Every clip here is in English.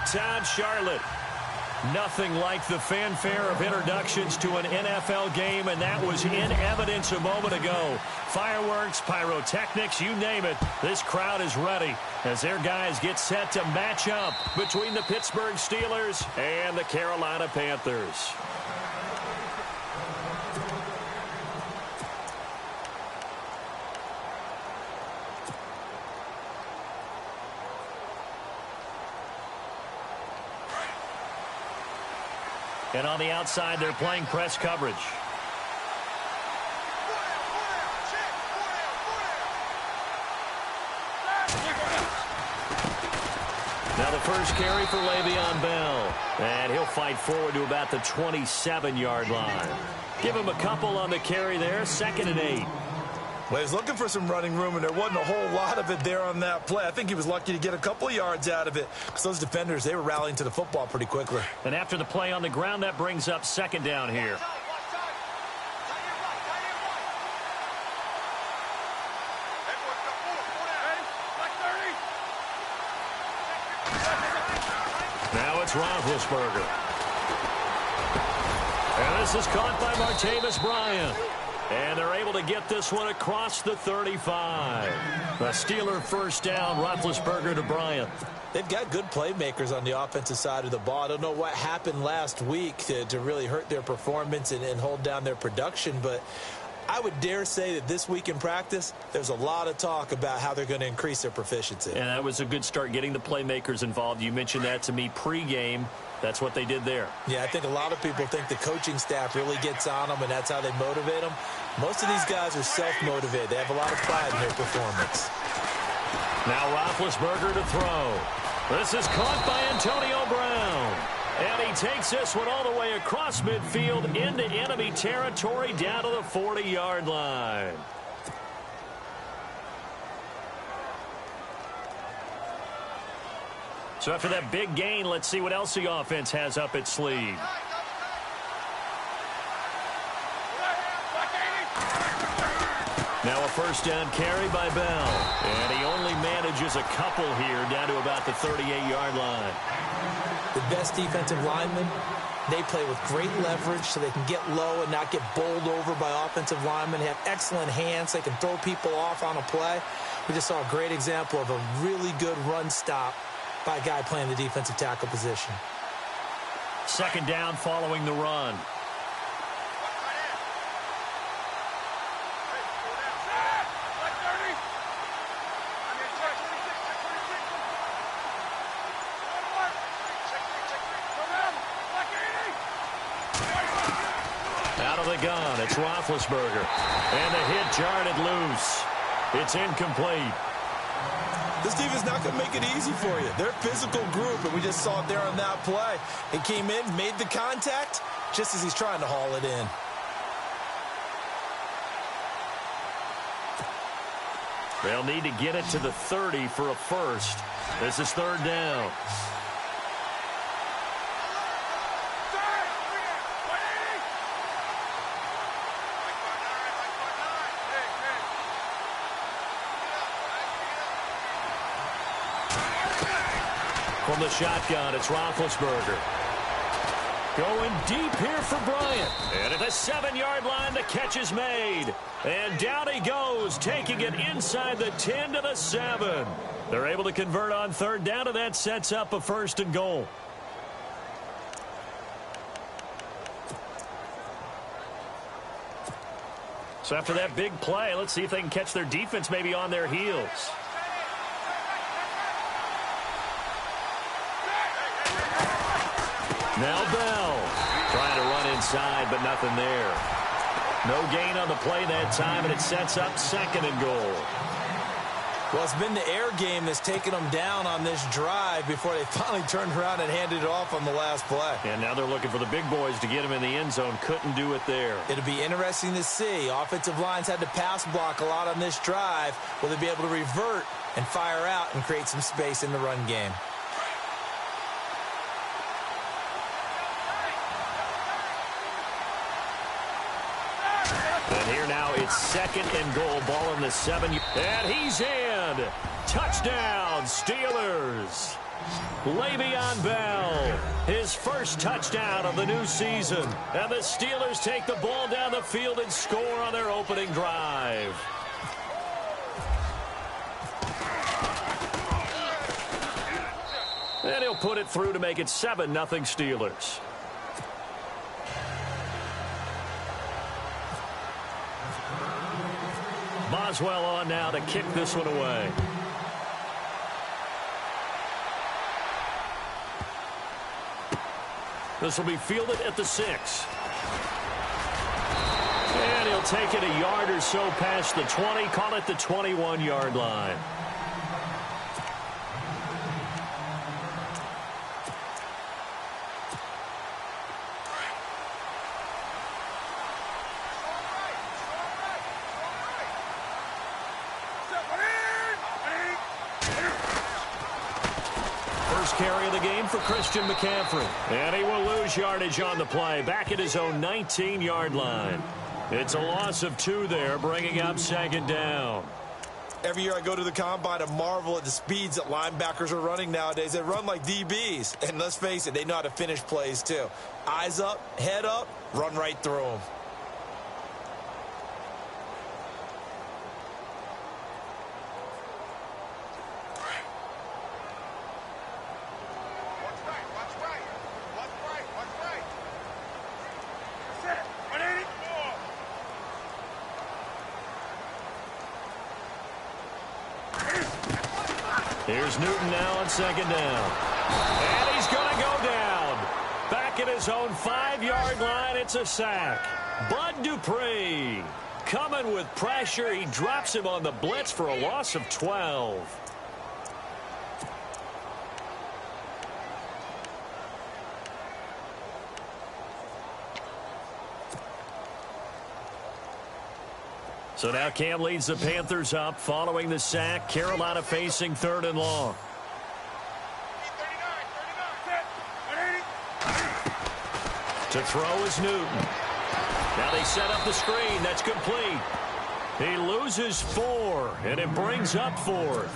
Midtown Charlotte. Nothing like the fanfare of introductions to an NFL game, and that was in evidence a moment ago. Fireworks, pyrotechnics, you name it. This crowd is ready as their guys get set to match up between the Pittsburgh Steelers and the Carolina Panthers. And on the outside, they're playing press coverage. Now the first carry for Le'Veon Bell. And he'll fight forward to about the 27-yard line. Give him a couple on the carry there, 2nd and 8. Well, he was looking for some running room, and there wasn't a whole lot of it there on that play. I think he was lucky to get a couple of yards out of it because those defenders, they were rallying to the football pretty quickly. And after the play on the ground, that brings up 2nd down here. Now it's Roethlisberger. And this is caught by Martavis Bryant. And they're able to get this one across the 35. A Steeler first down, Roethlisberger to Bryant. They've got good playmakers on the offensive side of the ball. I don't know what happened last week to really hurt their performance and hold down their production, but I would dare say that this week in practice, there's a lot of talk about how they're going to increase their proficiency. And that was a good start, getting the playmakers involved. You mentioned that to me pregame. That's what they did there. Yeah, I think a lot of people think the coaching staff really gets on them, and that's how they motivate them. Most of these guys are self-motivated. They have a lot of pride in their performance. Now Roethlisberger to throw. This is caught by Antonio Brown. And he takes this one all the way across midfield into enemy territory down to the 40-yard line. So after that big gain, let's see what else the offense has up its sleeve. Now a first down carry by Bell. And he only manages a couple here down to about the 38-yard line. The best defensive linemen, they play with great leverage so they can get low and not get bowled over by offensive linemen. They have excellent hands. They can throw people off on a play. We just saw a great example of a really good run stop by a guy playing the defensive tackle position. 2nd down following the run. Out of the gun, it's Roethlisberger. And the hit jarred it loose. It's incomplete. This defense is not going to make it easy for you. They're a physical group, and we just saw it there on that play. He came in, made the contact, just as he's trying to haul it in. They'll need to get it to the 30 for a first. This is 3rd down. From the shotgun, it's Roethlisberger. Going deep here for Bryant. And at the 7-yard line, the catch is made. And down he goes, taking it inside the 10 to the 7. They're able to convert on 3rd down, and that sets up a 1st and goal. So after that big play, let's see if they can catch their defense maybe on their heels. Now Bell trying to run inside, but nothing there. No gain on the play that time, and it sets up 2nd and goal. Well, it's been the air game that's taken them down on this drive before they finally turned around and handed it off on the last play. And now they're looking for the big boys to get him in the end zone. Couldn't do it there. It'll be interesting to see. Offensive lines had to pass block a lot on this drive. Will they be able to revert and fire out and create some space in the run game? And here now it's 2nd and goal. Ball in the 7. And he's in. Touchdown, Steelers. Le'Veon Bell, his first touchdown of the new season. And the Steelers take the ball down the field and score on their opening drive. And he'll put it through to make it 7-0 Steelers. Boswell on now to kick this one away. This will be fielded at the 6. And he'll take it a yard or so past the 20, call it the 21-yard line. Carry of the game for Christian McCaffrey. And he will lose yardage on the play, back at his own 19-yard line. It's a loss of 2 there, bringing up 2nd down. Every year I go to the combine and marvel at the speeds that linebackers are running nowadays. They run like DBs. And let's face it, they know how to finish plays too. Eyes up, head up, run right through them. Here's Newton now on 2nd down. And he's going to go down. Back at his own 5-yard line, it's a sack. Bud Dupree coming with pressure. He drops him on the blitz for a loss of 12. So now Cam leads the Panthers up following the sack. Carolina facing 3rd and long. To throw is Newton. Now they set up the screen. That's complete. He loses 4, and it brings up 4th.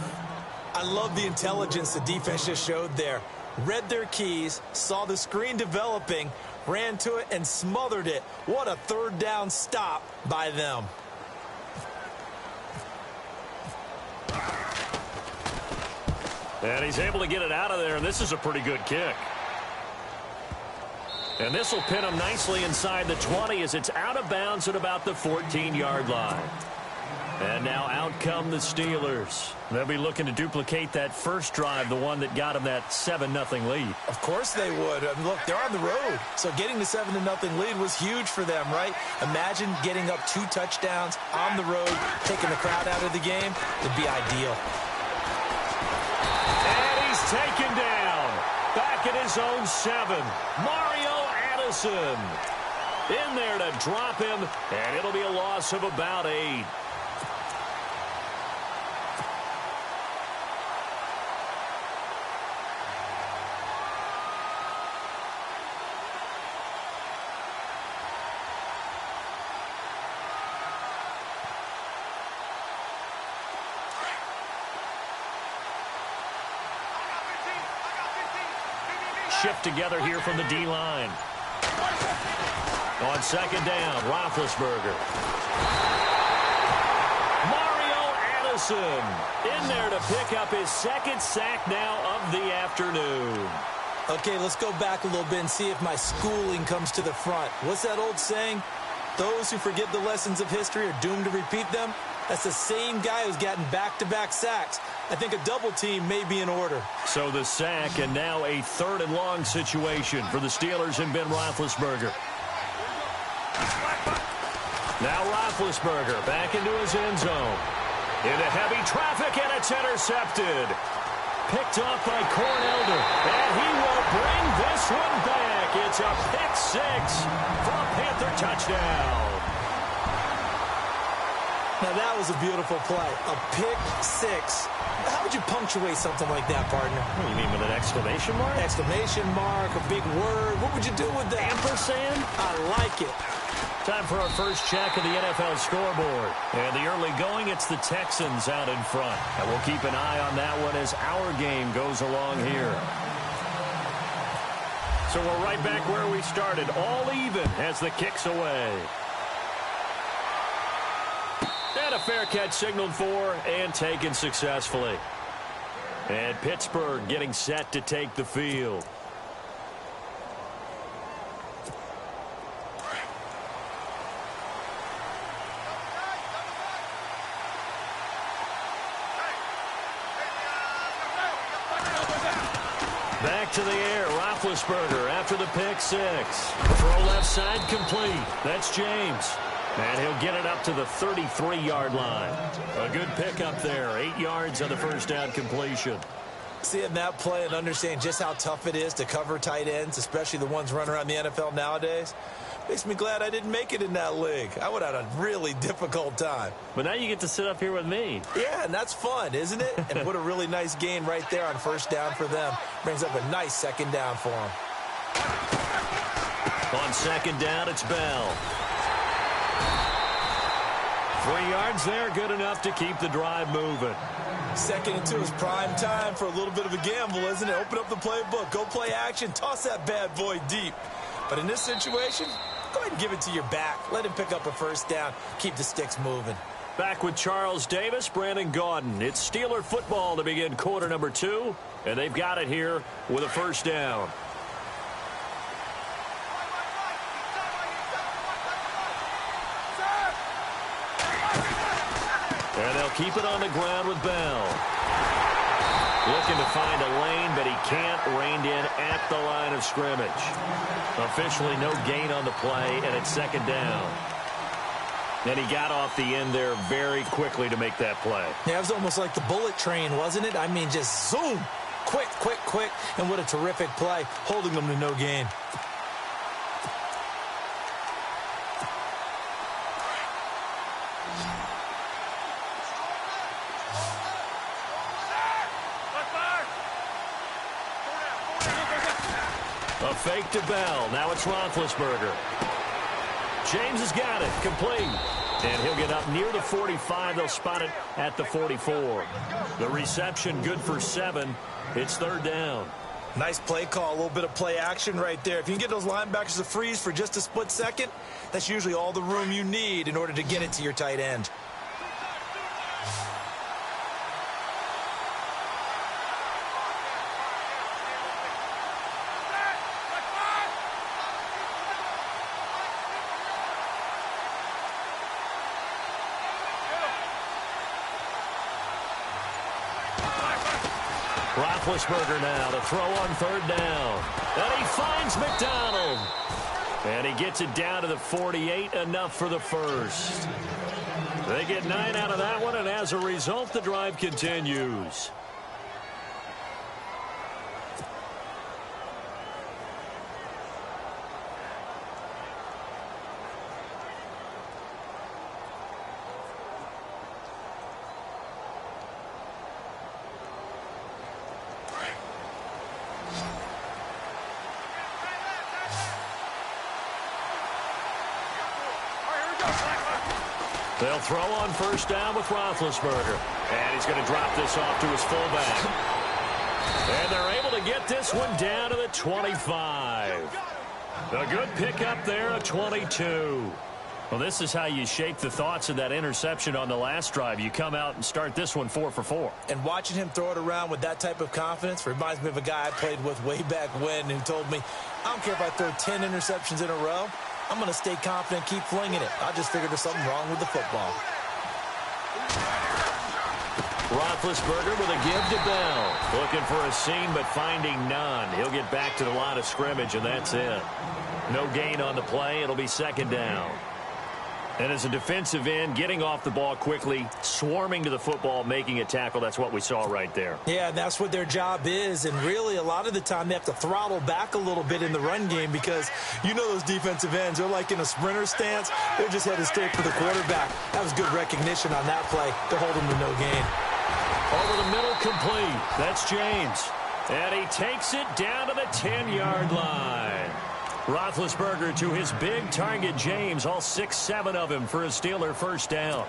I love the intelligence the defense just showed there. Read their keys, saw the screen developing, ran to it, and smothered it. What a 3rd down stop by them. And he's able to get it out of there, and this is a pretty good kick. And this will pin him nicely inside the 20 as it's out of bounds at about the 14-yard line. And now out come the Steelers. They'll be looking to duplicate that first drive, the one that got them that 7-0 lead. Of course they would. I mean, look, they're on the road. So getting the 7-0 lead was huge for them, right? Imagine getting up 2 touchdowns on the road, taking the crowd out of the game. It'd be ideal. And he's taken down. Back at his own 7. Mario Addison in there to drop him. And it'll be a loss of about 8. Shift together here from the D-line. On 2nd down, Roethlisberger. Mario Addison in there to pick up his 2nd sack now of the afternoon. Okay, let's go back a little bit and see if my schooling comes to the front. What's that old saying? Those who forget the lessons of history are doomed to repeat them. That's the same guy who's gotten back-to-back sacks. I think a double team may be in order. So the sack, and now a 3rd and long situation for the Steelers and Ben Roethlisberger. Now Roethlisberger back into his end zone. Into heavy traffic, and it's intercepted. Picked off by Cornelder, and he will bring this one back. It's a pick 6 for a Panther touchdown. Now that was a beautiful play. A pick 6. How would you punctuate something like that, partner? What do you mean, with an exclamation mark? Exclamation mark, a big word. What would you do with that? Ampersand? I like it. Time for our first check of the NFL scoreboard. And the early going, it's the Texans out in front. And we'll keep an eye on that one as our game goes along here. So we're right back where we started, all even as the kick's away. And a fair catch signaled for and taken successfully. And Pittsburgh getting set to take the field. Back to the air, Roethlisberger after the pick six. Throw left side complete. That's James. And he'll get it up to the 33-yard line. A good pickup there. 8 yards on the first down completion. Seeing that play and understanding just how tough it is to cover tight ends, especially the ones running around the NFL nowadays, makes me glad I didn't make it in that league. I would have had a really difficult time. But now you get to sit up here with me. Yeah, and that's fun, isn't it? And what a really nice gain right there on first down for them. Brings up a nice second down for them. On second down, it's Bell. 3 yards there, good enough to keep the drive moving. 2nd and 2 is prime time for a little bit of a gamble, isn't it? Open up the playbook, go play action, toss that bad boy deep. But in this situation, go ahead and give it to your back. Let him pick up a first down, keep the sticks moving. Back with Charles Davis, Brandon Gaudin. It's Steeler football to begin quarter number 2, and they've got it here with a first down. And they'll keep it on the ground with Bell. Looking to find a lane, but he can't. Reined in at the line of scrimmage. Officially no gain on the play, and it's second down. And he got off the end there very quickly to make that play. Yeah, it was almost like the bullet train, wasn't it? I mean, just zoom. Quick, quick, quick. And what a terrific play, holding them to no gain. A fake to Bell. Now it's Roethlisberger. James has got it. Complete. And he'll get up near the 45. They'll spot it at the 44. The reception good for 7. It's third down. Nice play call. A little bit of play action right there. If you can get those linebackers to freeze for just a split second, that's usually all the room you need in order to get it to your tight end. Roethlisberger now to throw on third down. And he finds McDonald. And he gets it down to the 48, enough for the first. They get 9 out of that one, and as a result, the drive continues. They'll throw on first down with Roethlisberger. And he's going to drop this off to his fullback. And they're able to get this one down to the 25. A good pickup there, a 22. Well, this is how you shape the thoughts of that interception on the last drive. You come out and start this one 4 for 4. And watching him throw it around with that type of confidence reminds me of a guy I played with way back when who told me, I don't care if I throw 10 interceptions in a row. I'm going to stay confident, keep flinging it. I just figured there's something wrong with the football. Roethlisberger with a give to Bell. Looking for a seam, but finding none. He'll get back to the line of scrimmage, and that's it. No gain on the play. It'll be second down. And as a defensive end, getting off the ball quickly, swarming to the football, making a tackle, that's what we saw right there. Yeah, that's what their job is. And really, a lot of the time, they have to throttle back a little bit in the run game because you know those defensive ends, they're like in a sprinter stance. They're just headed straight for the quarterback. That was good recognition on that play to hold them to no gain. Over the middle, complete. That's James. And he takes it down to the 10-yard line. Roethlisberger to his big target, James, all 6-7 of him for a Steeler first down.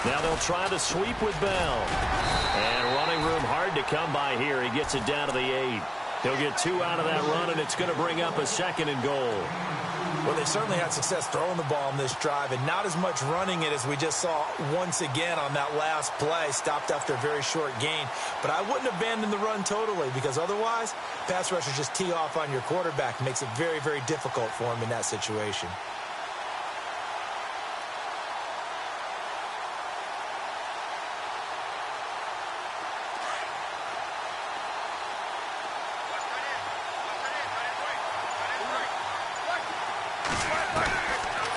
Now they'll try to sweep with Bell. And running room hard to come by here. He gets it down to the 8. He'll get 2 out of that run, and it's going to bring up a 2nd and goal. Well, they certainly had success throwing the ball on this drive, and not as much running it as we just saw once again on that last play, stopped after a very short gain. But I wouldn't abandon the run totally, because otherwise, pass rushers just tee off on your quarterback. It makes it very, very difficult for him in that situation.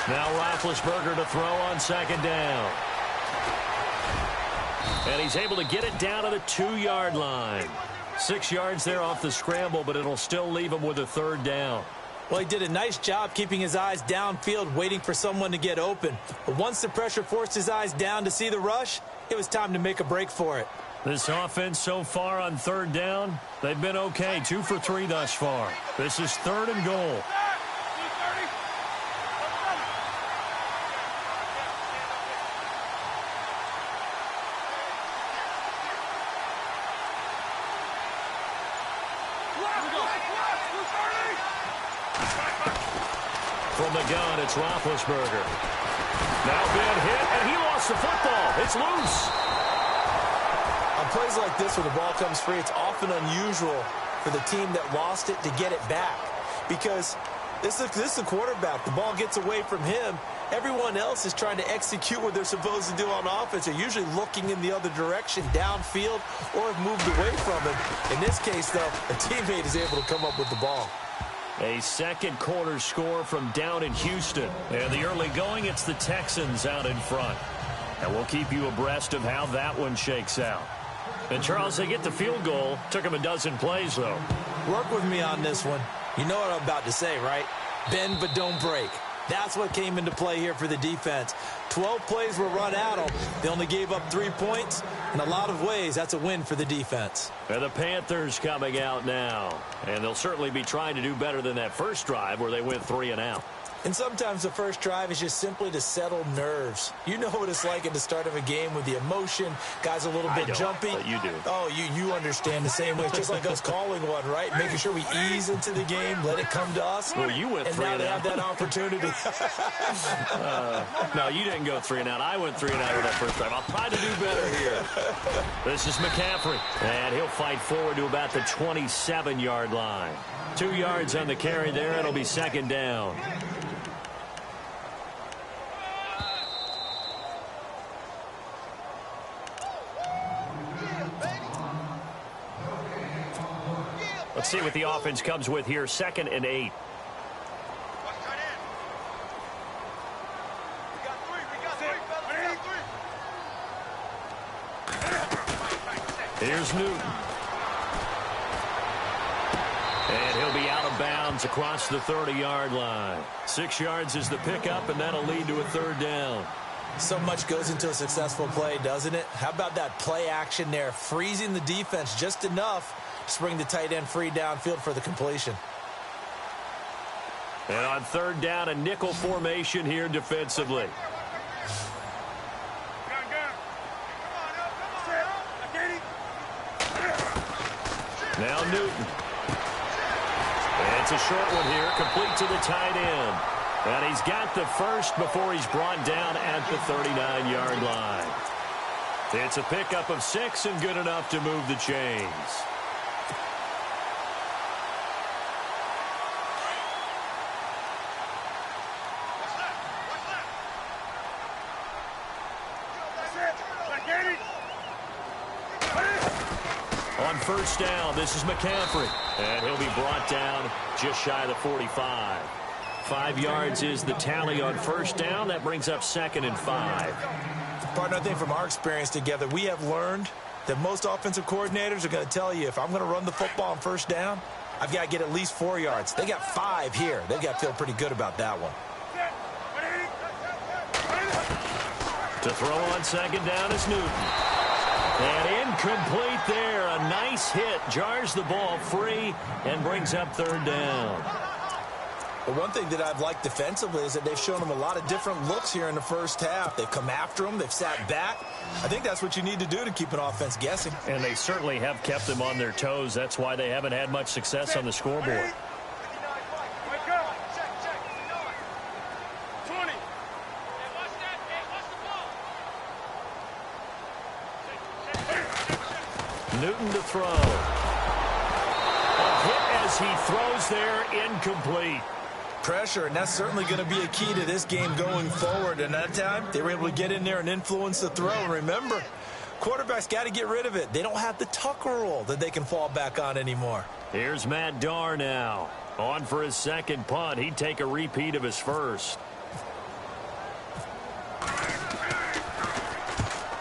Now Roethlisberger to throw on 2nd down. And he's able to get it down to the 2-yard line. 6 yards there off the scramble, but it'll still leave him with a 3rd down. Well, he did a nice job keeping his eyes downfield, waiting for someone to get open. But once the pressure forced his eyes down to see the rush, it was time to make a break for it. This offense so far on 3rd down, they've been okay. 2 for 3 thus far. This is 3rd and goal. From the gun, it's Roethlisberger. Now been hit, and he lost the football. It's loose. On plays like this where the ball comes free, it's often unusual for the team that lost it to get it back. Because this is the quarterback. The ball gets away from him. Everyone else is trying to execute what they're supposed to do on offense. They're usually looking in the other direction, downfield, or have moved away from him. In this case, though, a teammate is able to come up with the ball. A 2nd quarter score from down in Houston. And the early going, it's the Texans out in front. And we'll keep you abreast of how that one shakes out. And, Charles, they get the field goal. Took them a dozen plays, though. Work with me on this one. You know what I'm about to say, right? Bend but don't break. That's what came into play here for the defense. 12 plays were run at them. They only gave up 3 points. In a lot of ways, that's a win for the defense. And the Panthers coming out now. And they'll certainly be trying to do better than that first drive where they went 3 and out. And sometimes the first drive is just simply to settle nerves. You know what it's like at the start of a game with the emotion. Guys a little bit jumpy. But you do. Oh, you understand the same way. It's just like us calling one, right? Making sure we ease into the game, let it come to us. Well, you went 3 and out. And now they have that opportunity. No, you didn't go 3 and out. I went 3 and out on that first drive. I'll try to do better here. This is McCaffrey. And he'll fight forward to about the 27-yard line. 2 yards on the carry there. It'll be 2nd down. Let's see what the offense comes with here. 2nd and 8. Here's Newton. And he'll be out of bounds across the 30-yard line. 6 yards is the pickup, and that'll lead to a 3rd down. So much goes into a successful play, doesn't it? How about that play action there? Freezing the defense just enough to bring the tight end free downfield for the completion. And on 3rd down, a nickel formation here defensively. Now Newton. And it's a short one here, complete to the tight end. And he's got the first before he's brought down at the 39-yard line. It's a pickup of 6 and good enough to move the chains. On 1st down, this is McCaffrey. And he'll be brought down just shy of the 45. 5 yards is the tally on 1st down. That brings up 2nd and 5. Partner, I think from our experience together, we have learned that most offensive coordinators are going to tell you, if I'm going to run the football on 1st down, I've got to get at least 4 yards. They got 5 here. They've got to feel pretty good about that one. To throw on second down is Newton. And incomplete there. A nice hit. Jars the ball free and brings up third down. Well, one thing that I've liked defensively is that they've shown them a lot of different looks here in the first half. They've come after them. They've sat back. I think that's what you need to do to keep an offense guessing. And they certainly have kept them on their toes. That's why they haven't had much success on the scoreboard. Newton to throw. A hit as he throws there, incomplete. Pressure, and that's certainly going to be a key to this game going forward. And that time, they were able to get in there and influence the throw. And remember, quarterbacks got to get rid of it. They don't have the Tucker rule that they can fall back on anymore. Here's Matt Darr now. On for his second punt. He'd take a repeat of his first.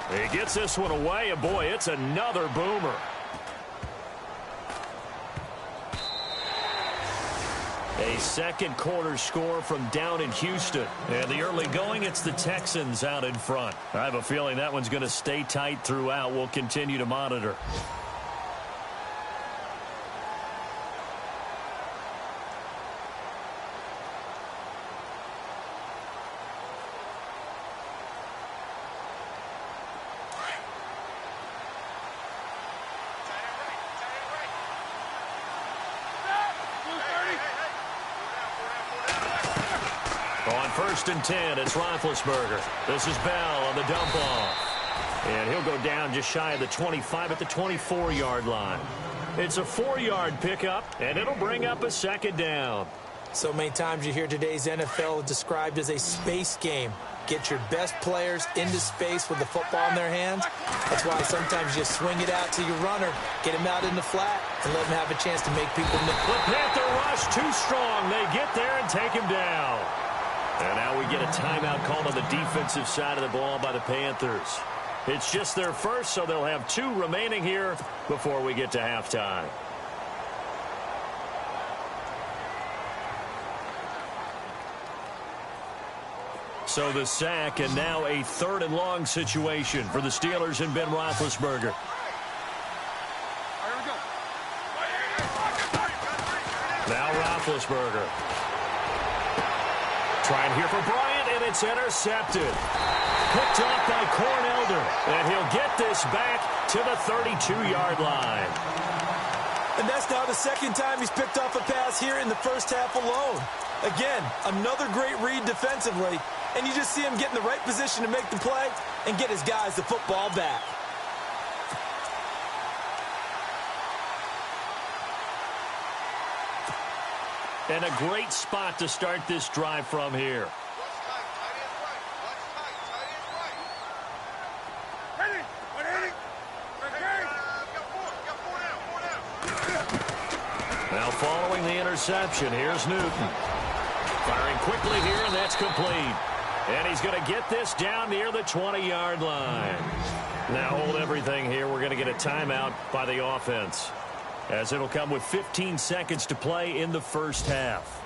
He gets this one away, and boy, it's another boomer. A second quarter score from down in Houston. And the early going, it's the Texans out in front. I have a feeling that one's going to stay tight throughout. We'll continue to monitor. On 1st and 10, it's Roethlisberger. This is Bell on the dump off. And he'll go down just shy of the 25 at the 24-yard line. It's a 4-yard pickup, and it'll bring up a second down. So many times you hear today's NFL described as a space game. Get your best players into space with the football in their hands. That's why sometimes you swing it out to your runner, get him out in the flat, and let him have a chance to make people miss. The Panther rush too strong. They get there and take him down. And now we get a timeout called on the defensive side of the ball by the Panthers. It's just their first, so they'll have 2 remaining here before we get to halftime. So the sack, and now a 3rd and long situation for the Steelers and Ben Roethlisberger. Now Roethlisberger. Trying here for Bryant, and it's intercepted. Picked off by Cornelder, and he'll get this back to the 32-yard line. And that's now the second time he's picked off a pass here in the first half alone. Again, another great read defensively, and you just see him get in the right position to make the play and get his guys the football back. And a great spot to start this drive from here. Now following the interception, here's Newton. Firing quickly here, and that's complete. And he's going to get this down near the 20-yard line. Now hold everything here. We're going to get a timeout by the offense, as it'll come with 15 seconds to play in the first half.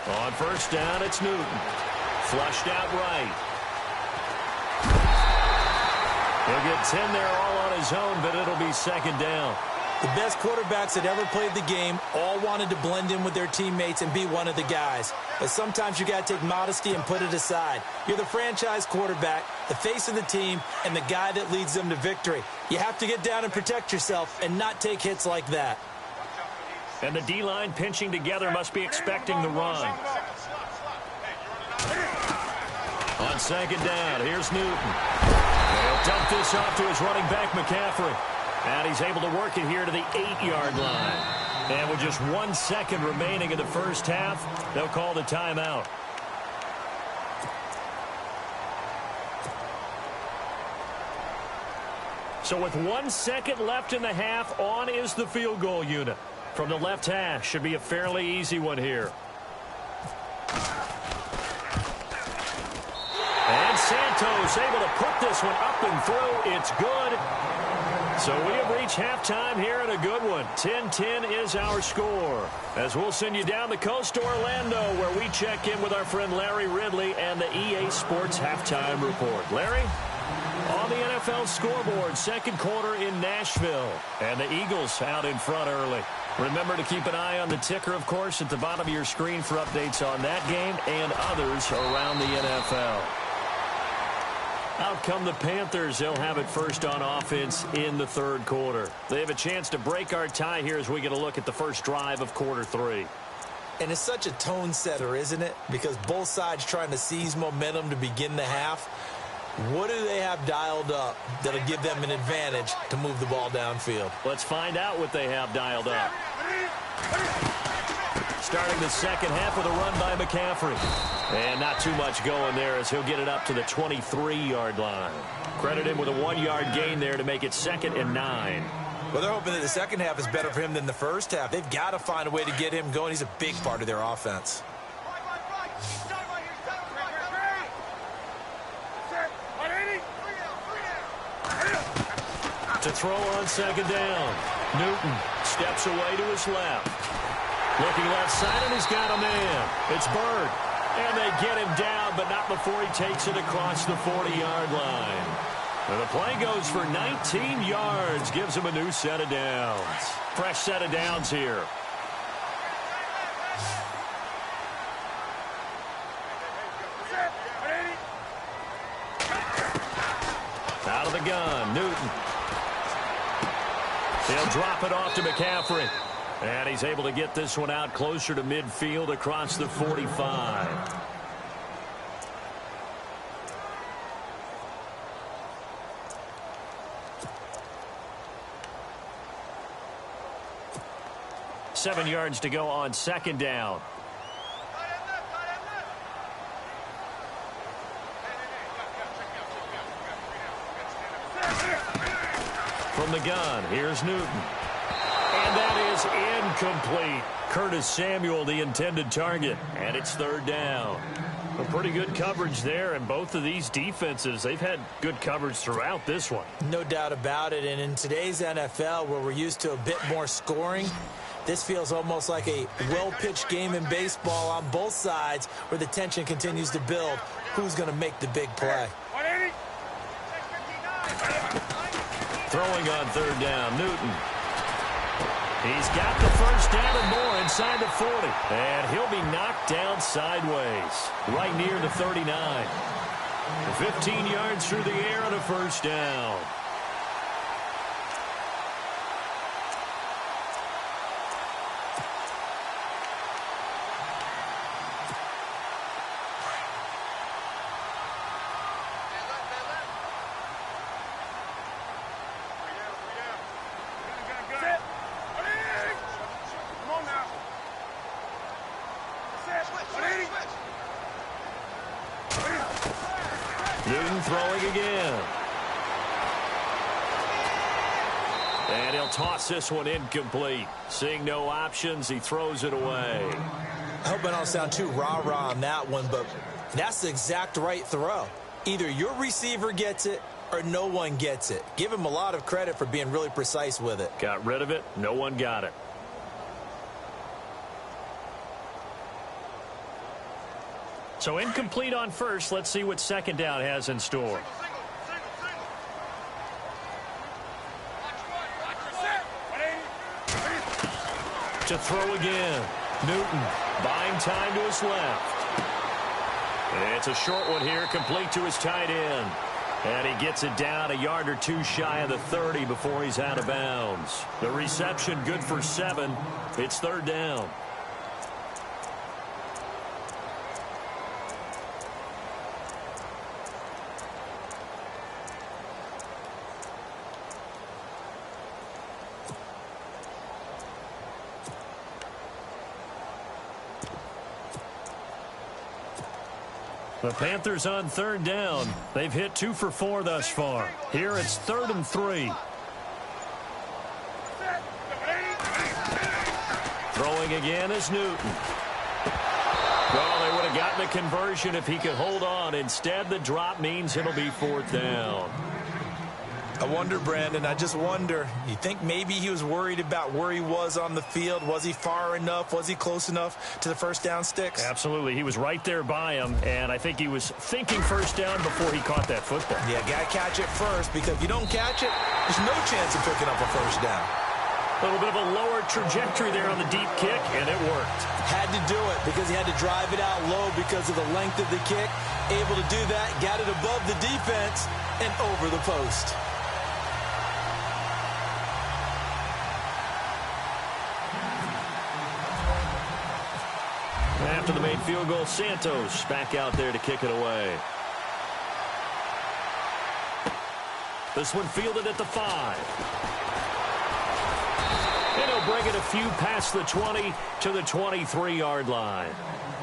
On 1st down, it's Newton. Flushed out right. He'll get 10 there all on his own, but it'll be second down. The best quarterbacks that ever played the game all wanted to blend in with their teammates and be one of the guys. But sometimes you got to take modesty and put it aside. You're the franchise quarterback, the face of the team, and the guy that leads them to victory. You have to get down and protect yourself and not take hits like that. And the D-line pinching together must be expecting the run. On second down, here's Newton. He'll dump this off to his running back, McCaffrey. And he's able to work it here to the 8-yard line. And with just 1 second remaining in the first half, they'll call the timeout. So with 1 second left in the half, on is the field goal unit. From the left hash, should be a fairly easy one here. And Santos able to put this one up and through. It's good. So we have reached halftime here in a good one. 10-10 is our score. As we'll send you down the coast to Orlando, where we check in with our friend Larry Ridley and the EA Sports Halftime Report. Larry? On the NFL scoreboard, second quarter in Nashville. And the Eagles out in front early. Remember to keep an eye on the ticker, of course, at the bottom of your screen for updates on that game and others around the NFL. Out come the Panthers. They'll have it first on offense in the third quarter. They have a chance to break our tie here as we get a look at the first drive of quarter three. And it's such a tone setter, isn't it? Because both sides trying to seize momentum to begin the half. What do they have dialed up that'll give them an advantage to move the ball downfield? Let's find out what they have dialed up. Starting the second half with a run by McCaffrey. And not too much going there as he'll get it up to the 23-yard line. Credit him with a 1-yard gain there to make it 2nd and 9. Well, they're hoping that the second half is better for him than the first half. They've got to find a way to get him going. He's a big part of their offense. To throw on second down. Newton steps away to his left. Looking left side, and he's got a man. It's Bird. And they get him down, but not before he takes it across the 40-yard line. And the play goes for 19 yards. Gives him a new set of downs. Fresh set of downs here. Out of the gun, Newton. He'll drop it off to McCaffrey. And he's able to get this one out closer to midfield across the 45. Seven yards to go on second down. From the gun, here's Newton. And that is incomplete. Curtis Samuel, the intended target. And it's third down. A pretty good coverage there, and both of these defenses, they've had good coverage throughout this one. No doubt about it. And in today's NFL, where we're used to a bit more scoring, this feels almost like a well-pitched game in baseball on both sides where the tension continues to build. Who's going to make the big play? Throwing on third down, Newton. He's got the first down and more inside the 40. And he'll be knocked down sideways, right near the 39. 15 yards through the air on a first down. Newton throwing again. And he'll toss this one incomplete. Seeing no options, he throws it away. I hope I don't sound too rah-rah on that one, but that's the exact right throw. Either your receiver gets it or no one gets it. Give him a lot of credit for being really precise with it. Got rid of it. No one got it. So incomplete on first. Let's see what second down has in store. To throw again. Newton buying time to his left. And it's a short one here, complete to his tight end. And he gets it down a yard or two shy of the 30 before he's out of bounds. The reception good for 7. It's third down. The Panthers on third down. They've hit 2 for 4 thus far. Here it's 3rd and 3. Throwing again is Newton. Well, they would have gotten the conversion if he could hold on. Instead, the drop means it'll be 4th down. I wonder, Brandon, I just wonder, you think maybe he was worried about where he was on the field? Was he far enough? Was he close enough to the first down sticks? Absolutely. He was right there by him, and I think he was thinking first down before he caught that football. Yeah, got to catch it first, because if you don't catch it, there's no chance of picking up a first down. A little bit of a lower trajectory there on the deep kick, and it worked. Had to do it because he had to drive it out low because of the length of the kick. Able to do that, got it above the defense and over the post. After the made field goal, Santos back out there to kick it away. This one fielded at the 5. And he'll bring it a few past the 20 to the 23-yard line.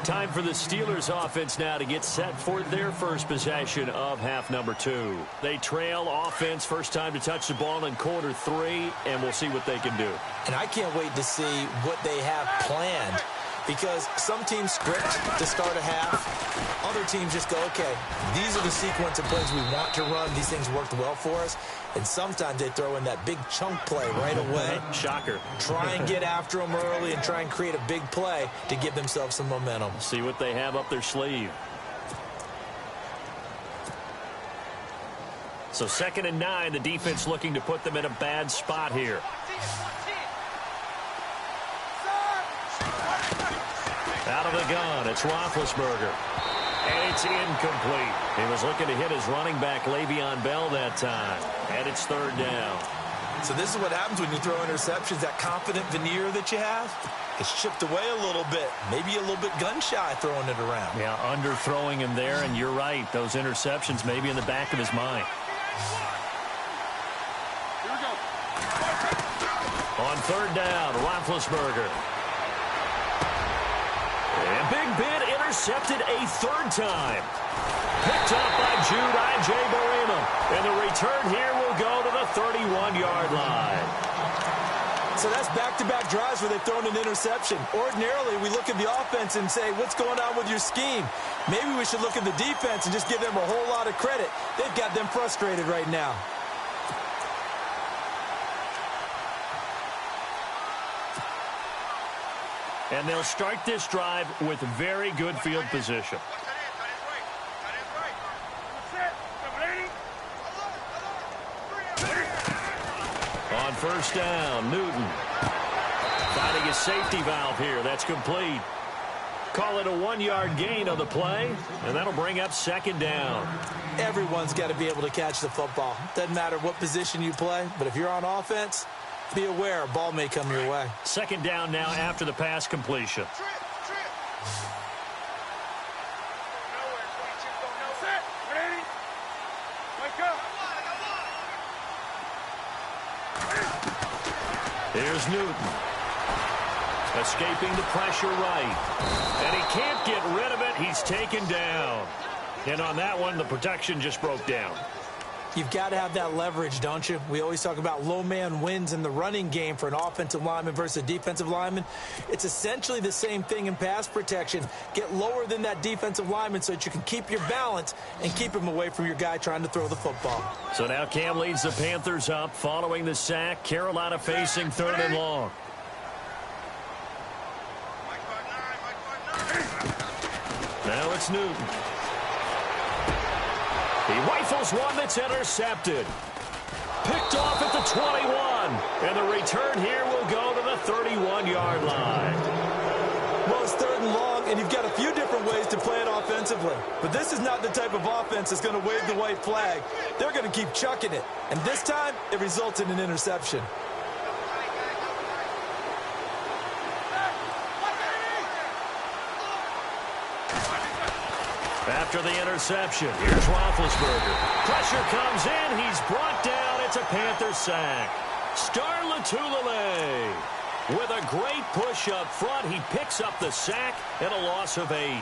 Time for the Steelers offense now to get set for their first possession of half number 2. They trail offense, first time to touch the ball in quarter 3, and we'll see what they can do. And I can't wait to see what they have planned, because some teams script to start a half. Other teams just go, okay, these are the sequence of plays we want to run. These things worked well for us. And sometimes they throw in that big chunk play right away. Shocker. Try and get after them early and try and create a big play to give themselves some momentum. See what they have up their sleeve. So 2nd and 9, the defense looking to put them in a bad spot here. Out of the gun, it's Roethlisberger. And it's incomplete. He was looking to hit his running back, Le'Veon Bell, that time. And it's 3rd down. So this is what happens when you throw interceptions. That confident veneer that you have, it's chipped away a little bit. Maybe a little bit gun-shy throwing it around. Yeah, underthrowing him there, and you're right. Those interceptions may be in the back of his mind. Here we go. On 3rd down, Roethlisberger. And Big Ben intercepted a 3rd time. Picked up by Jude Ij-Barima. And the return here will go to the 31-yard line. So that's back-to-back drives where they've thrown an interception. Ordinarily, we look at the offense and say, what's going on with your scheme? Maybe we should look at the defense and just give them a whole lot of credit. They've got them frustrated right now. And they'll start this drive with very good field position. On 1st down, Newton. Finding a safety valve here. That's complete. Call it a 1-yard gain on the play, and that'll bring up 2nd down. Everyone's got to be able to catch the football. Doesn't matter what position you play, but if you're on offense, be aware a ball may come your way. 2nd down now after the pass completion. Here's Newton. Escaping the pressure right. And he can't get rid of it. He's taken down. And on that one, the protection just broke down. You've got to have that leverage, don't you? We always talk about low man wins in the running game for an offensive lineman versus a defensive lineman. It's essentially the same thing in pass protection. Get lower than that defensive lineman so that you can keep your balance and keep him away from your guy trying to throw the football. So now Cam leads the Panthers up following the sack. Carolina facing 3rd and long. Now it's Newton. He rifles one that's intercepted. Picked off at the 21. And the return here will go to the 31-yard line. Well, it's 3rd and long, and you've got a few different ways to play it offensively. But this is not the type of offense that's going to wave the white flag. They're going to keep chucking it. And this time, it results in an interception. After the interception, here's Roethlisberger. Pressure comes in. He's brought down. It's a Panther sack. Star Lotulelei with a great push up front. He picks up the sack and a loss of 8.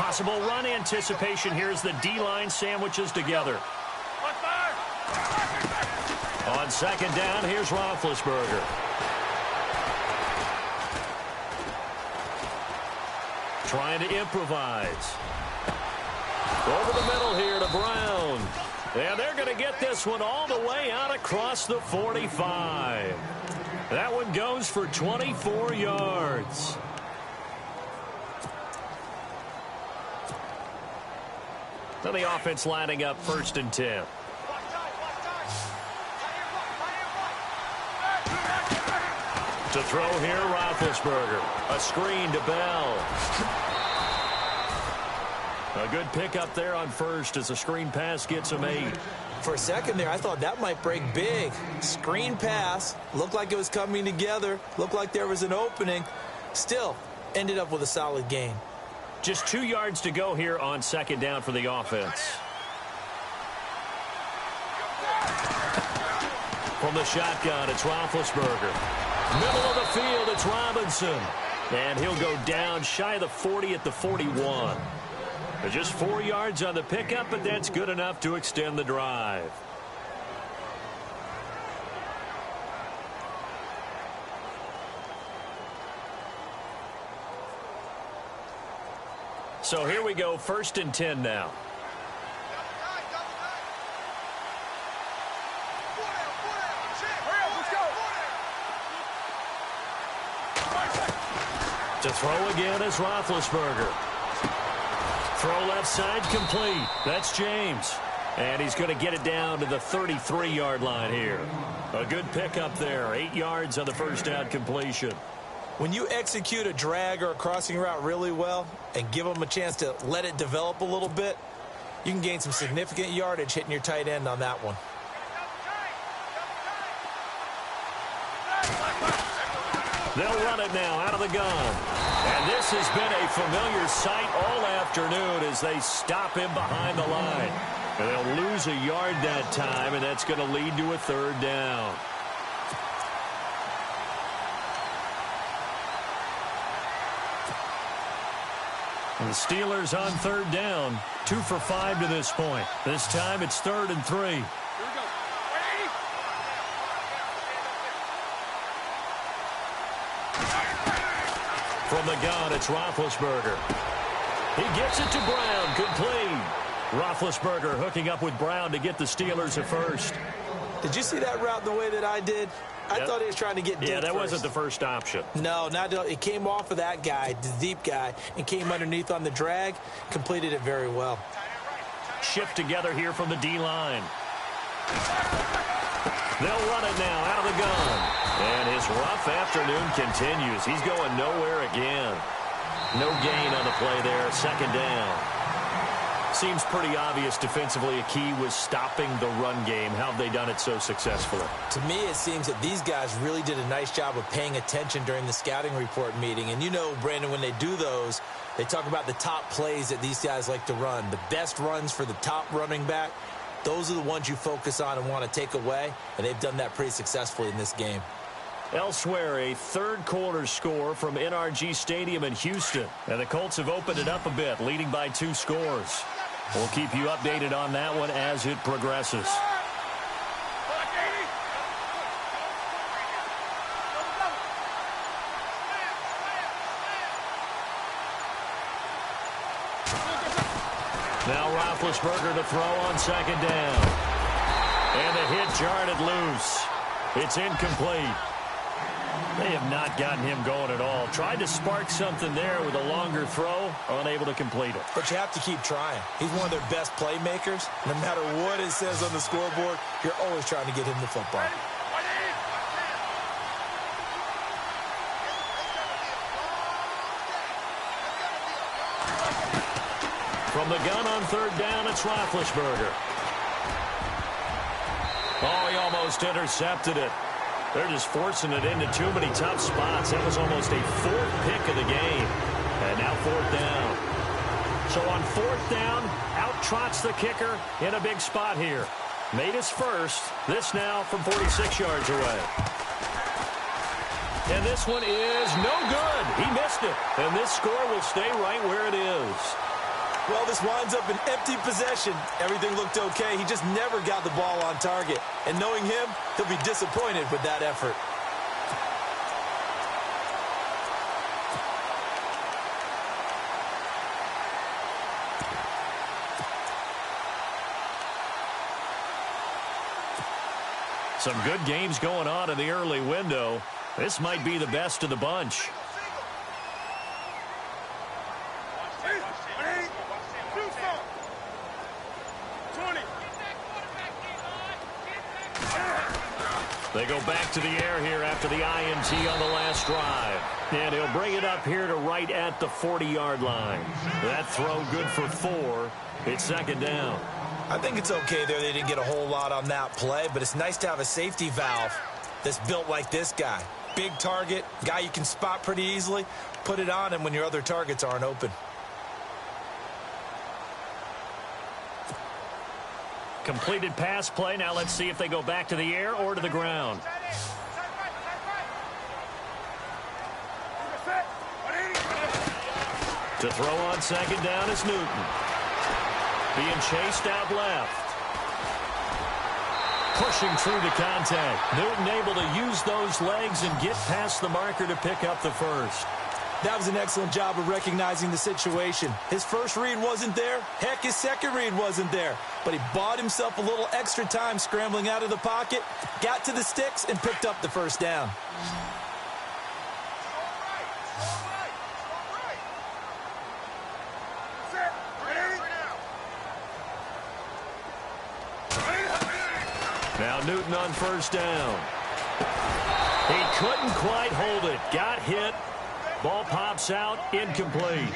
Possible run anticipation here as the D-line sandwiches together. On second down, here's Roethlisberger. Trying to improvise. Over the middle here to Brown. And they're going to get this one all the way out across the 45. That one goes for 24 yards. Now the offense lining up 1st and 10. To throw here, Roethlisberger. A screen to Bell. A good pickup there on 1st as a screen pass gets him 8. For a second there, I thought that might break big. Screen pass. Looked like it was coming together. Looked like there was an opening. Still, ended up with a solid gain. Just 2 yards to go here on second down for the offense. From the shotgun, it's Roethlisberger. Middle of the field, it's Robinson. And he'll go down shy of the 40 at the 41. Just 4 yards on the pickup, but that's good enough to extend the drive. So here we go, 1st and 10 now. To throw again is Roethlisberger. Throw left side complete. That's James. And he's going to get it down to the 33-yard line here. A good pickup there. 8 yards on the first down completion. When you execute a drag or a crossing route really well and give them a chance to let it develop a little bit, you can gain some significant yardage hitting your tight end on that one. They'll run it now out of the gun. And this has been a familiar sight all afternoon as they stop him behind the line. And they'll lose a yard that time, and that's going to lead to a 3rd down. And the Steelers on 3rd down, 2 for 5 to this point. This time it's 3rd and 3. From the gun, it's Roethlisberger. He gets it to Brown, complete. Roethlisberger hooking up with Brown to get the Steelers at 1st. Did you see that route the way that I did? I thought he was trying to get deep. Yeah, that wasn't the first option. No, it came off of that guy, the deep guy, and came underneath on the drag. Completed it very well. Shift together here from the D-line. They'll run it now out of the gun. And his rough afternoon continues. He's going nowhere again. No gain on the play there. 2nd down. Seems pretty obvious defensively a key was stopping the run game. How have they done it so successfully? To me, it seems that these guys really did a nice job of paying attention during the scouting report meeting. And you know, Brandon, when they do those, they talk about the top plays that these guys like to run. The best runs for the top running back. Those are the ones you focus on and want to take away. And they've done that pretty successfully in this game. Elsewhere, a 3rd quarter score from NRG Stadium in Houston. And the Colts have opened it up a bit, leading by 2 scores. We'll keep you updated on that one as it progresses. Now Roethlisberger to throw on 2nd down. And the hit jarred it loose. It's incomplete. They have not gotten him going at all. Tried to spark something there with a longer throw, unable to complete it. But you have to keep trying. He's one of their best playmakers. No matter what it says on the scoreboard, you're always trying to get him the football. From the gun on 3rd down, it's Roethlisberger. Oh, he almost intercepted it. They're just forcing it into too many tough spots. That was almost a 4th pick of the game. And now 4th down. So on 4th down, out trots the kicker in a big spot here. Made his first. This now from 46 yards away. And this one is no good. He missed it. And this score will stay right where it is. Well, this winds up an empty possession. Everything looked okay. He just never got the ball on target. And knowing him, he'll be disappointed with that effort. Some good games going on in the early window. This might be the best of the bunch. They go back to the air here after the INT on the last drive. And he'll bring it up here to right at the 40-yard line. That throw good for 4. It's second down. I think it's okay there. They didn't get a whole lot on that play, but it's nice to have a safety valve that's built like this guy. Big target, guy you can spot pretty easily. Put it on him when your other targets aren't open. Completed pass play. Now let's see if they go back to the air or to the ground. To throw on second down is Newton. Being chased out left. Pushing through the contact. Newton able to use those legs and get past the marker to pick up the first. That was an excellent job of recognizing the situation. His first read wasn't there. Heck, his second read wasn't there. But he bought himself a little extra time scrambling out of the pocket, got to the sticks, and picked up the first down. Now Newton on first down. He couldn't quite hold it. Got hit. Ball pops out, incomplete.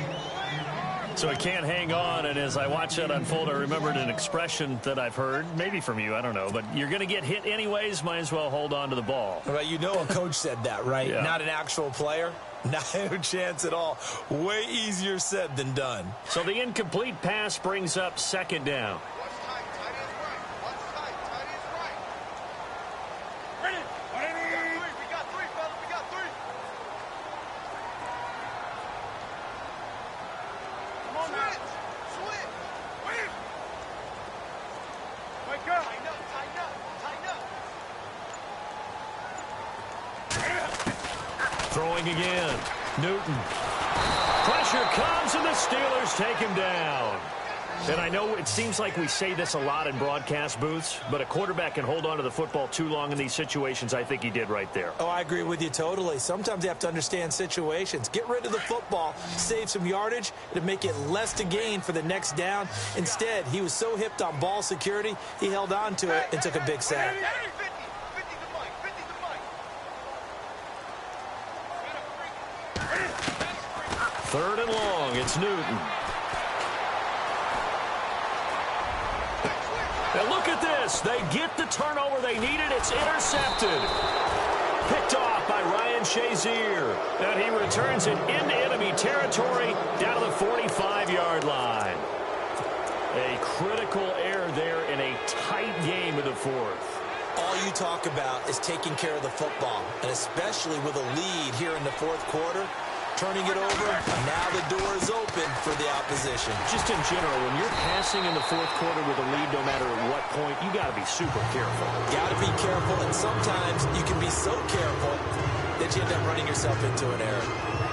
So he can't hang on, and as I watch that unfold, I remembered an expression that I've heard, maybe from you, I don't know, but you're going to get hit anyways, might as well hold on to the ball. Well, you know a coach said that, right? Yeah. Not an actual player. No chance at all. Way easier said than done. So the incomplete pass brings up second down. Throwing again. Newton. Pressure comes, and the Steelers take him down. And I know it seems like we say this a lot in broadcast booths, but a quarterback can hold on to the football too long in these situations. I think he did right there. Oh, I agree with you totally. Sometimes you have to understand situations. Get rid of the football, save some yardage, to make it less to gain for the next down. Instead, he was so hipped on ball security, he held on to it and took a big sack. Third and long, it's Newton. And look at this. They get the turnover they needed. It's intercepted. Picked off by Ryan Shazier. And he returns it into enemy territory down to the 45-yard line. A critical error there in a tight game of the fourth. All you talk about is taking care of the football, and especially with a lead here in the fourth quarter. Turning it over, and now the door is open for the opposition. Just in general, when you're passing in the fourth quarter with a lead, no matter at what point, you got to be super careful. Got to be careful, and sometimes you can be so careful that you end up running yourself into an error.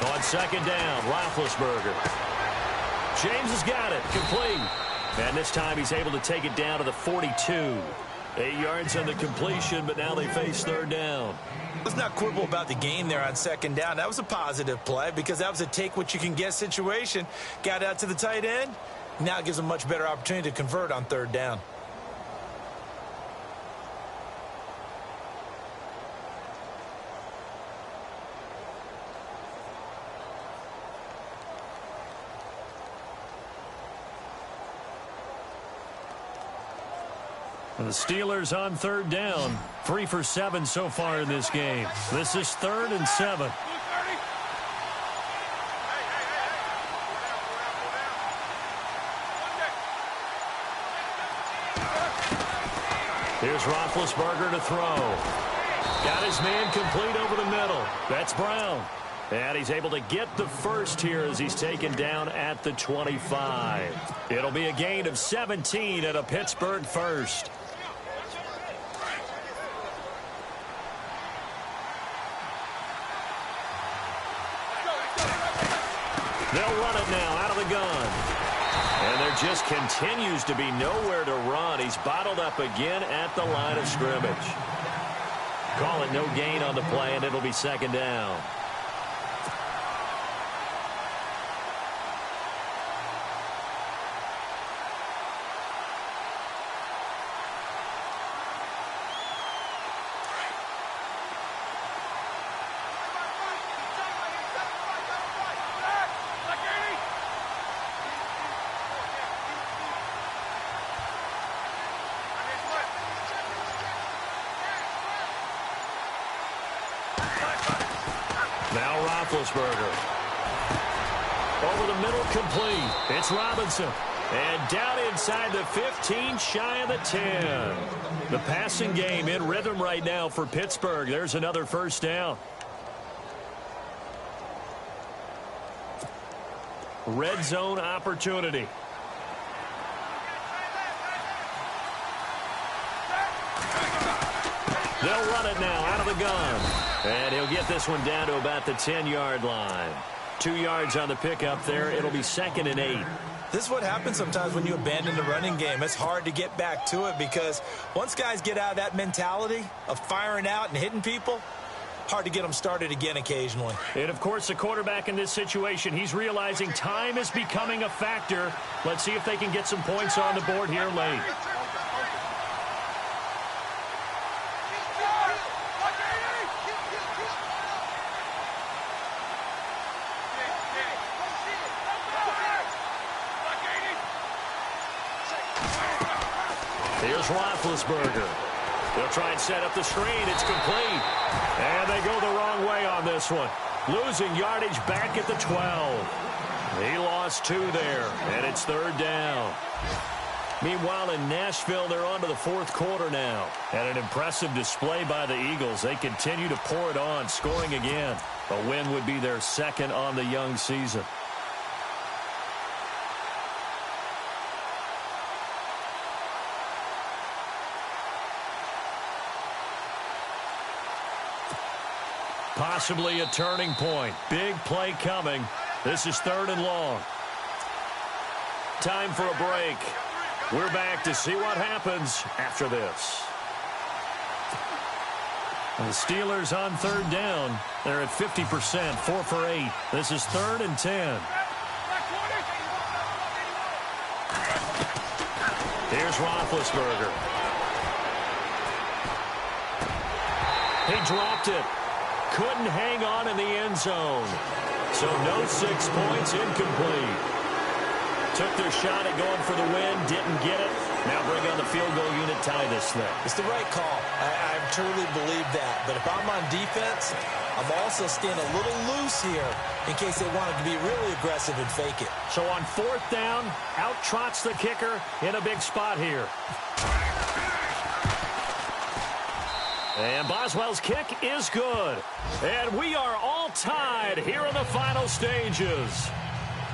On second down, Roethlisberger. James has got it, complete. And this time he's able to take it down to the 42. 8 yards on the completion, but now they face third down. Let's not quibble about the gain there on second down. That was a positive play because that was a take-what-you-can-get situation. Got out to the tight end. Now it gives them a much better opportunity to convert on third down. The Steelers on third down. 3 for 7 so far in this game. This is 3rd and 7. Here's Roethlisberger to throw. Got his man complete over the middle. That's Brown. And he's able to get the first here as he's taken down at the 25. It'll be a gain of 17 and a Pittsburgh first. They'll run it now out of the gun. And there just continues to be nowhere to run. He's bottled up again at the line of scrimmage. Call it no gain on the play, and it'll be 2nd down. Now Roethlisberger. Over the middle, complete. It's Robinson. And down inside the 15, shy of the 10. The passing game in rhythm right now for Pittsburgh. There's another first down. Red zone opportunity. They'll run it now out of the gun. And he'll get this one down to about the 10-yard line. 2 yards on the pickup there. It'll be 2nd and 8. This is what happens sometimes when you abandon the running game. It's hard to get back to it because once guys get out of that mentality of firing out and hitting people, hard to get them started again occasionally. And, of course, the quarterback in this situation, he's realizing time is becoming a factor. Let's see if they can get some points on the board here late. Here's Roethlisberger. They'll try and set up the screen. It's complete. And they go the wrong way on this one. Losing yardage back at the 12. He lost 2 there, and it's 3rd down. Meanwhile, in Nashville, they're on to the 4th quarter now. And an impressive display by the Eagles. They continue to pour it on, scoring again. A win would be their 2nd on the young season. Possibly a turning point. Big play coming. This is 3rd and long. Time for a break. We're back to see what happens after this. The Steelers on 3rd down. They're at 50%, 4 for 8. This is 3rd and 10. Here's Roethlisberger. He dropped it. Couldn't hang on in the end zone. So no 6 points, incomplete. Took their shot at going for the win, didn't get it. Now bring on the field goal unit, tie this thing. It's the right call. I truly believe that. But if I'm on defense, I'm also staying a little loose here in case they wanted to be really aggressive and fake it. So on 4th down, out trots the kicker in a big spot here. And Boswell's kick is good. And we are all tied here in the final stages.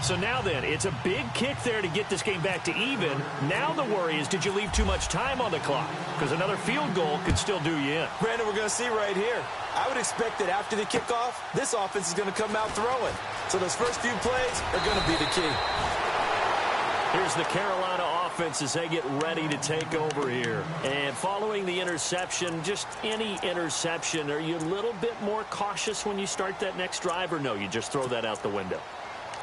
So now then, it's a big kick there to get this game back to even. Now the worry is, did you leave too much time on the clock? Because another field goal could still do you in. Brandon, we're going to see right here. I would expect that after the kickoff, this offense is going to come out throwing. So those first few plays are going to be the key. Here's the Carolina offense as they get ready to take over here. And following the interception, just any interception, are you a little bit more cautious when you start that next drive, or no, you just throw that out the window?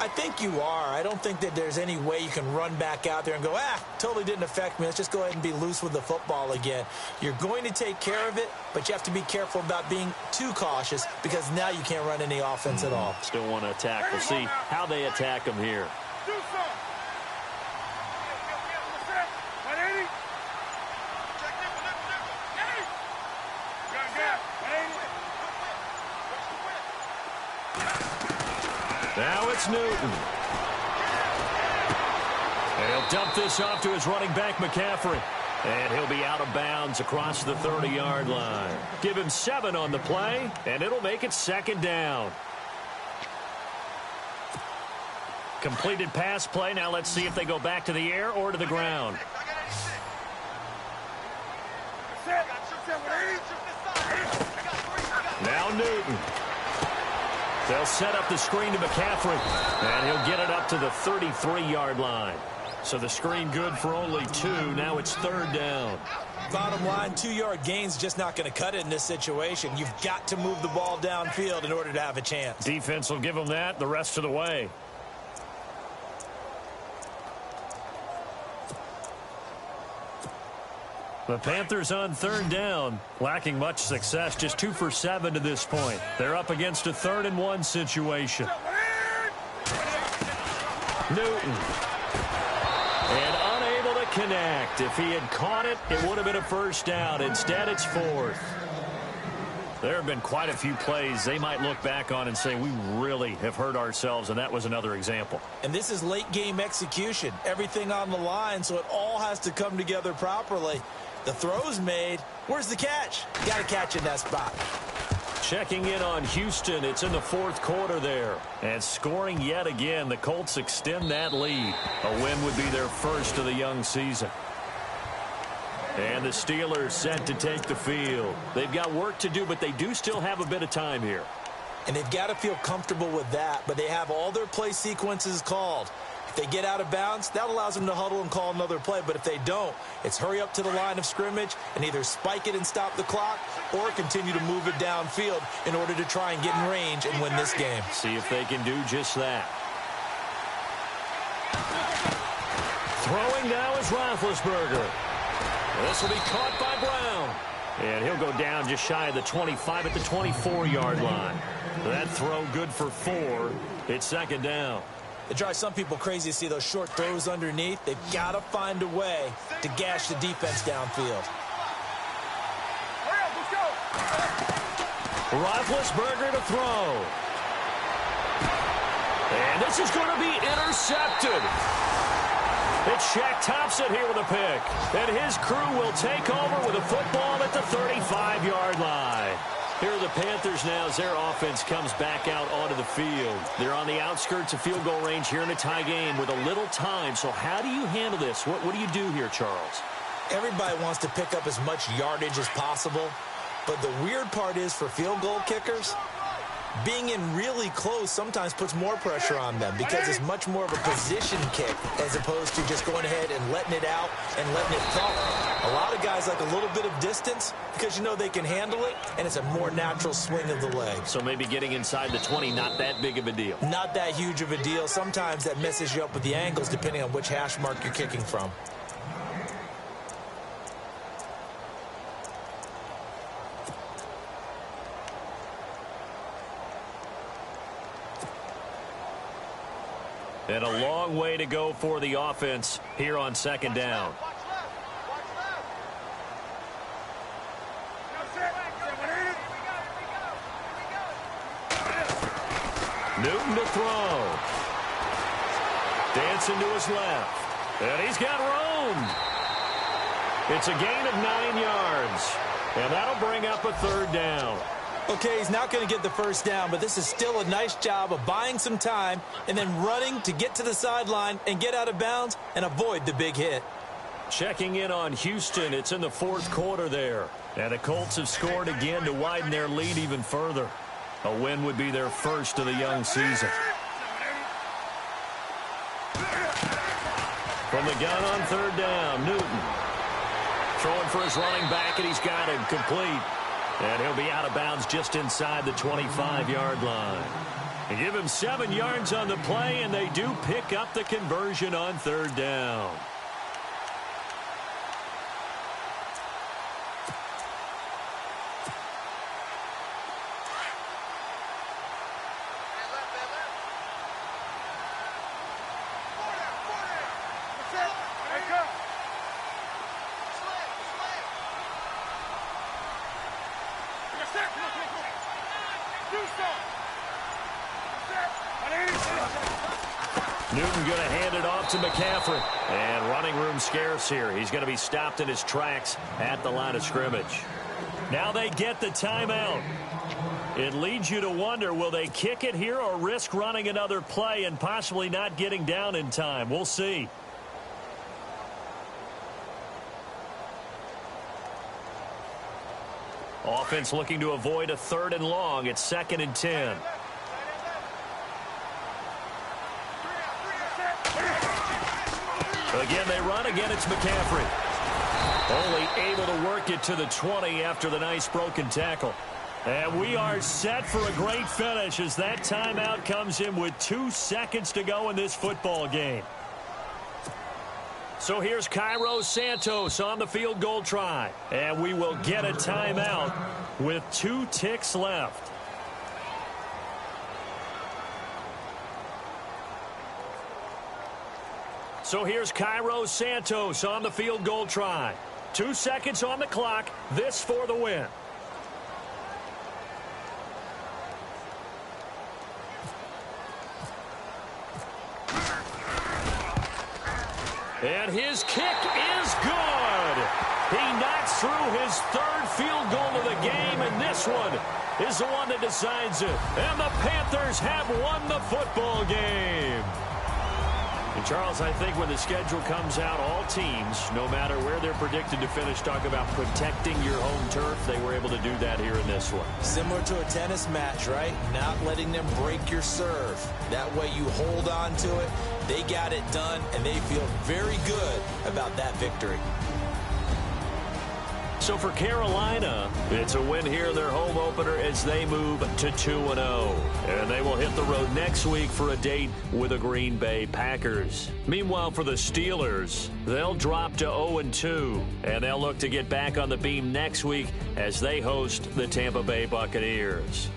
I think you are. I don't think that there's any way you can run back out there and go, totally didn't affect me. Let's just go ahead and be loose with the football again. You're going to take care of it, but you have to be careful about being too cautious because now you can't run any offense at all. Still want to attack. We'll see how they attack them here. Now it's Newton. And he'll dump this off to his running back, McCaffrey. And he'll be out of bounds across the 30-yard line. Give him 7 on the play, and it'll make it 2nd down. Completed pass play. Now let's see if they go back to the air or to the ground. Now Newton. They'll set up the screen to McCaffrey, and he'll get it up to the 33-yard line. So the screen good for only 2. Now it's 3rd down. Bottom line, 2-yard gain's just not going to cut it in this situation. You've got to move the ball downfield in order to have a chance. Defense will give them that the rest of the way. The Panthers on 3rd down, lacking much success, just 2 for 7 to this point. They're up against a 3rd and 1 situation. Newton. And unable to connect. If he had caught it, it would have been a 1st down. Instead, it's 4th. There have been quite a few plays they might look back on and say, we really have hurt ourselves, and that was another example. And this is late-game execution. Everything on the line, so it all has to come together properly. The throw's made. Where's the catch? Got to catch in that spot. Checking in on Houston. It's in the 4th quarter there. And scoring yet again. The Colts extend that lead. A win would be their first of the young season. And the Steelers set to take the field. They've got work to do, but they do still have a bit of time here. And they've got to feel comfortable with that, but they have all their play sequences called. If they get out of bounds, that allows them to huddle and call another play. But if they don't, it's hurry up to the line of scrimmage and either spike it and stop the clock or continue to move it downfield in order to try and get in range and win this game. See if they can do just that. Throwing now is Roethlisberger. This will be caught by Brown. And he'll go down just shy of the 25 at the 24-yard line. That throw good for 4. It's 2nd down. It drives some people crazy to see those short throws underneath. They've got to find a way to gash the defense downfield. Roethlisberger to throw. And this is going to be intercepted. It's Shaq Thompson here with a pick. And his crew will take over with a football at the 35-yard line. Here are the Panthers now as their offense comes back out onto the field. They're on the outskirts of field goal range here in a tie game with a little time. So how do you handle this? What do you do here, Charles? Everybody wants to pick up as much yardage as possible. But the weird part is for field goal kickers, being in really close sometimes puts more pressure on them because it's much more of a position kick as opposed to just going ahead and letting it out and letting it fall. A lot of guys like a little bit of distance because you know they can handle it, and it's a more natural swing of the leg. So maybe getting inside the 20, not that big of a deal. Not that huge of a deal. Sometimes that messes you up with the angles depending on which hash mark you're kicking from. And a long way to go for the offense here on 2nd down. Newton to throw. Dancing to his left. And he's got room. It's a gain of 9 yards. And that'll bring up a 3rd down. Okay, he's not going to get the 1st down, but this is still a nice job of buying some time and then running to get to the sideline and get out of bounds and avoid the big hit. Checking in on Houston. It's in the 4th quarter there. And the Colts have scored again to widen their lead even further. A win would be their first of the young season. From the gun on 3rd down, Newton. Throwing for his running back, and he's got him complete. And he'll be out of bounds just inside the 25-yard line. They give him 7 yards on the play, and they do pick up the conversion on 3rd down. Newton going to hand it off to McCaffrey. And running room scarce here. He's going to be stopped in his tracks at the line of scrimmage. Now they get the timeout. It leads you to wonder, will they kick it here or risk running another play and possibly not getting down in time? We'll see. Offense looking to avoid a 3rd and long. It's 2nd and 10. Again, they run. Again, it's McCaffrey. Only able to work it to the 20 after the nice broken tackle. And we are set for a great finish as that timeout comes in with 2 seconds to go in this football game. So here's Cairo Santos on the field goal try. And we will get a timeout with 2 ticks left. So here's Cairo Santos on the field goal try. 2 seconds on the clock. This for the win. And his kick is good. He knocks through his 3rd field goal of the game, and this one is the one that decides it. And the Panthers have won the football game. And Charles, I think when the schedule comes out, all teams, no matter where they're predicted to finish, talk about protecting your home turf. They were able to do that here in this one. Similar to a tennis match, right? Not letting them break your serve. That way you hold on to it. They got it done, and they feel very good about that victory. So for Carolina, it's a win here in their home opener as they move to 2-0. And they will hit the road next week for a date with the Green Bay Packers. Meanwhile, for the Steelers, they'll drop to 0-2. And they'll look to get back on the beam next week as they host the Tampa Bay Buccaneers.